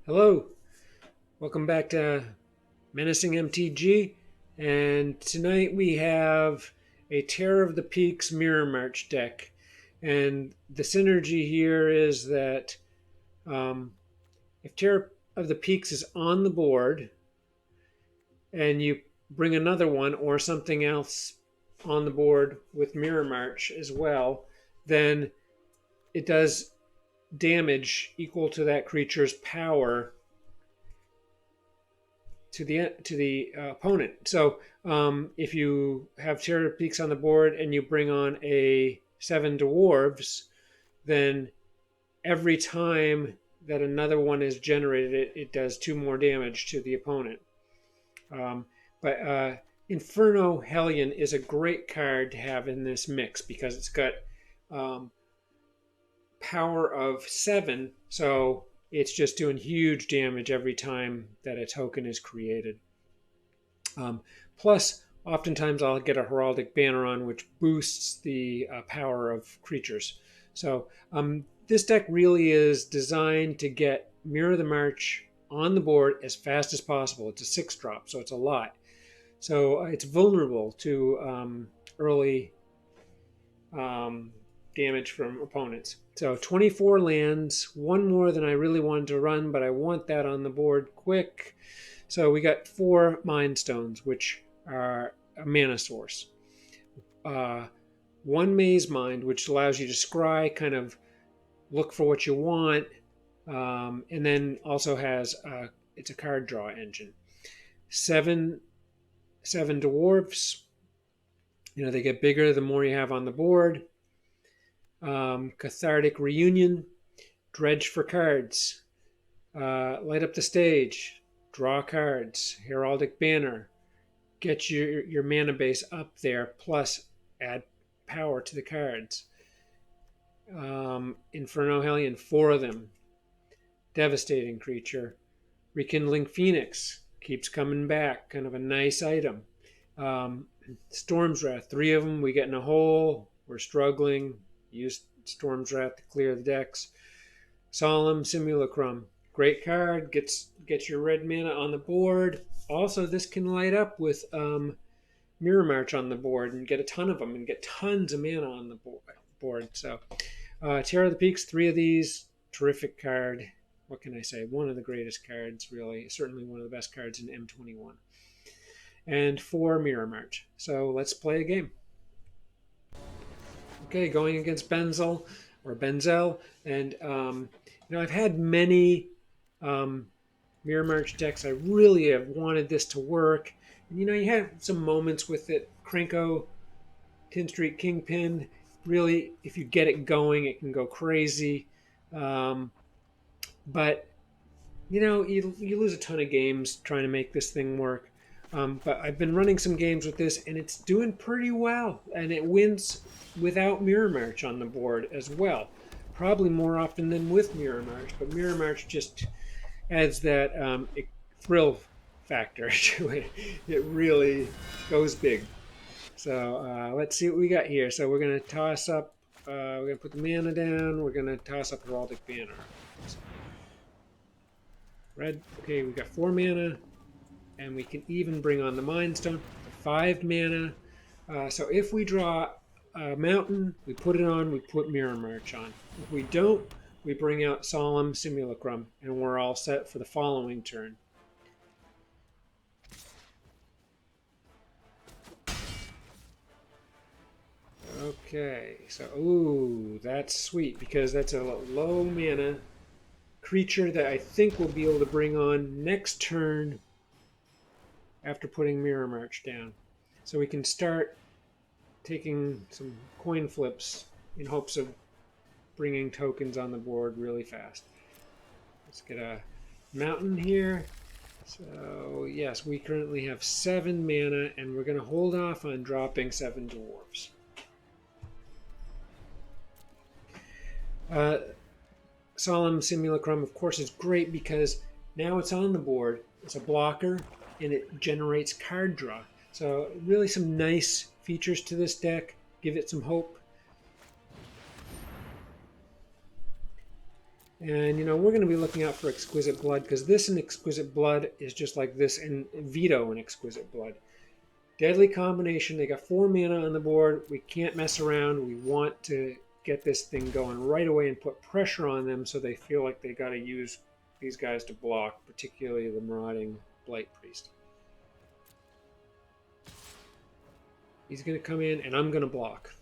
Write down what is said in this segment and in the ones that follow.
Hello, welcome back to Menacing MTG, and tonight we have a Terror of the Peaks Mirror March deck. And the synergy here is that um, if Terror of the Peaks is on the board and you bring another one or something else on the board with Mirror March as well, then it does damage equal to that creature's power to the opponent. So if you have Terror Peaks on the board and you bring on a 7 dwarves, then every time that another one is generated, it does 2 more damage to the opponent. But Inferno Hellion is a great card to have in this mix because it's got power of 7, so it's just doing huge damage every time that a token is created. Plus, oftentimes I'll get a Heraldic Banner on, which boosts the power of creatures. So this deck really is designed to get Mirror the March on the board as fast as possible. It's a 6-drop, so it's a lot. So it's vulnerable to early damage from opponents. So 24 lands, one more than I really wanted to run, but I want that on the board quick. So we got 4 Mind Stones, which are a mana source. 1 Maze Mind, which allows you to scry, kind of look for what you want, and then also has it's a card draw engine. 7 dwarves. You know, they get bigger the more you have on the board. Cathartic Reunion, dredge for cards, light up the stage, draw cards, Heraldic Banner, get your mana base up there, plus add power to the cards. Inferno Hellion, 4 of them, devastating creature. Rekindling Phoenix, keeps coming back, kind of a nice item. Storm's Wrath, 3 of them, we get in a hole, we're struggling. Use Storm's Wrath to clear the decks. Solemn Simulacrum, great card. Gets your red mana on the board. Also, this can light up with Mirror March on the board and get a ton of them and get tons of mana on the board. So, Terror of the Peaks, 3 of these. Terrific card. What can I say? One of the greatest cards, really. Certainly one of the best cards in M21. And 4 Mirror March. So let's play a game. Okay, going against Benzel, and I've had many Mirror March decks. I really have wanted this to work. And, you have some moments with it. Krenko, Tin Street Kingpin. Really, if you get it going, it can go crazy. But you lose a ton of games trying to make this thing work. But I've been running some games with this, and it's doing pretty well. And it wins without Mirror March on the board as well. Probably more often than with Mirror March, but Mirror March just adds that thrill factor to it. It really goes big. So let's see what we got here. So we're going to toss up, we're going to put the mana down, we're going to toss up Heraldic Banner. Red, okay, we got 4 mana. And we can even bring on the Mind Stone, 5 mana. So if we draw a mountain, we put it on, we put Mirror March on. If we don't, we bring out Solemn Simulacrum, and we're all set for the following turn. Okay, so, ooh, that's sweet, because that's a low mana creature that I think we'll be able to bring on next turn after putting Mirror March down. So we can start taking some coin flips in hopes of bringing tokens on the board really fast. Let's get a mountain here. So yes, we currently have 7 mana, and we're going to hold off on dropping 7 dwarves. Solemn Simulacrum, of course, is great because now it's on the board. It's a blocker, and it generates card draw. So really some nice features to this deck. Give it some hope. And, you know, we're going to be looking out for Exquisite Blood, because this and Exquisite Blood is just like this and Veto and Exquisite Blood. Deadly combination. They got 4 mana on the board. We can't mess around. We want to get this thing going right away and put pressure on them so they feel like they got to use these guys to block, particularly the Marauding Blight Priest. He's going to come in, and I'm going to block.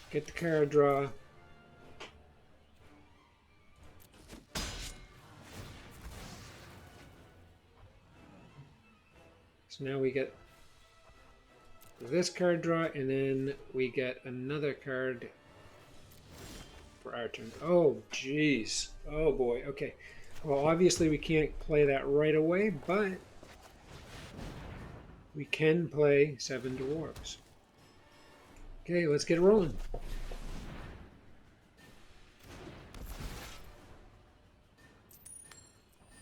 Get the card draw. So now we get this card draw, and then we get another card for our turn. Oh, jeez. Oh, boy. Okay. Well, obviously we can't play that right away, but we can play 7 Dwarves. Okay, let's get rolling.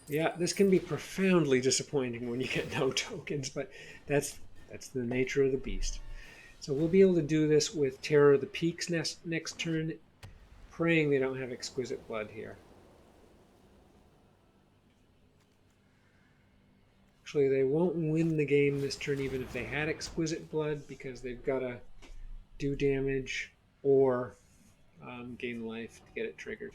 Yeah, this can be profoundly disappointing when you get no tokens, but that's the nature of the beast. So we'll be able to do this with Terror of the Peaks next turn, praying they don't have Exquisite Blood here. Actually, they won't win the game this turn even if they had Exquisite Blood, because they've got to do damage or gain life to get it triggered.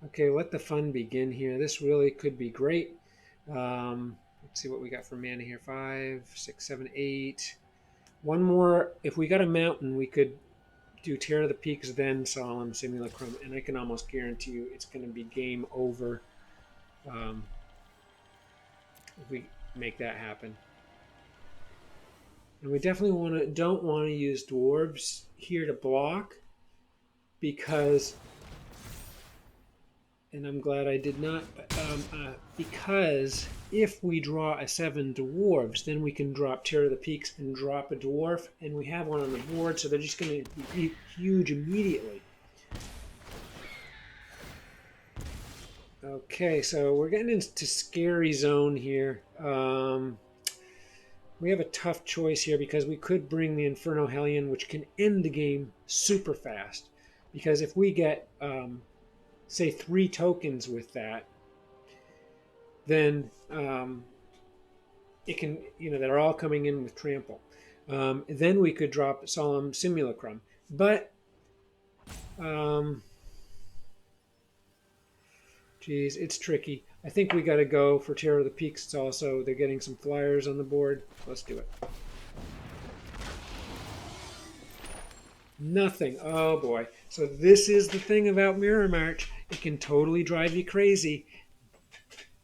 Okay, let the fun begin here. This really could be great. Let's see what we got for mana here. 5, 6, 7, 8. One more. If we got a mountain, we could do Terror of the Peaks, then Solemn Simulacrum, and I can almost guarantee you it's going to be game over if we make that happen. And we definitely don't want to use Dwarves here to block, because... and I'm glad I did not, because if we draw a 7 Dwarves, then we can drop Terror of the Peaks and drop a Dwarf, and we have one on the board, so they're just going to be huge immediately. Okay, so we're getting into scary zone here. We have a tough choice here, because we could bring the Inferno Hellion, which can end the game super fast, because if we get... say 3 tokens with that, then it can, you know, they're all coming in with trample. Then we could drop Solemn Simulacrum, but geez, it's tricky. I think we got to go for Terror of the Peaks. It's also, they're getting some flyers on the board. Let's do it. Nothing. Oh boy. So this is the thing about Mirror March. It can totally drive you crazy.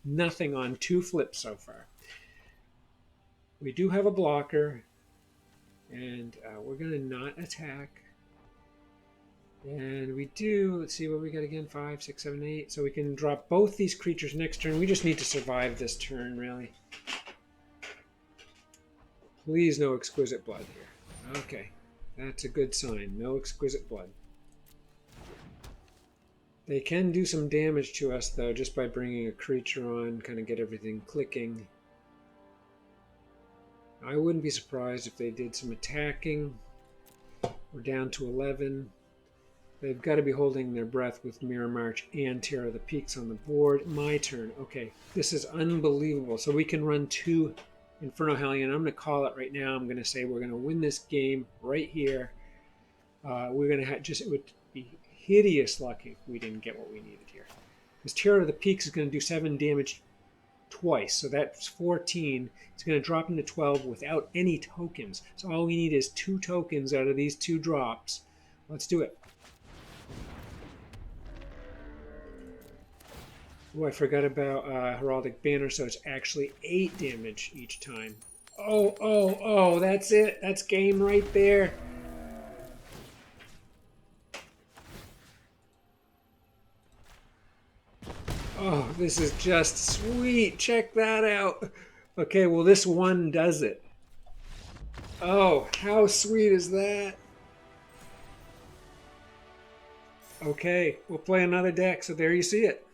Nothing on 2 flips so far. We do have a blocker, and we're going to not attack. And we do, let's see what we got again, 5, 6, 7, 8. So we can drop both these creatures next turn. We just need to survive this turn, really. Please, no Exquisite Blood here. Okay, that's a good sign. No Exquisite Blood. They can do some damage to us, though, just by bringing a creature on, kind of get everything clicking. I wouldn't be surprised if they did some attacking. We're down to 11. They've got to be holding their breath with Mirror March and Terror of the Peaks on the board. My turn. Okay, this is unbelievable. So we can run 2 Inferno Hellion. I'm going to call it right now. I'm going to say we're going to win this game right here. We're going to have it would be hideous luck if we didn't get what we needed here. Because Terror of the Peaks is going to do 7 damage twice, so that's 14. It's going to drop into 12 without any tokens. So all we need is 2 tokens out of these 2 drops. Let's do it. Oh, I forgot about Heraldic Banner, so it's actually 8 damage each time. Oh, that's it. That's game right there. Oh, this is just sweet. Check that out. Okay, well, this one does it. Oh, how sweet is that? Okay, we'll play another deck, so there you see it.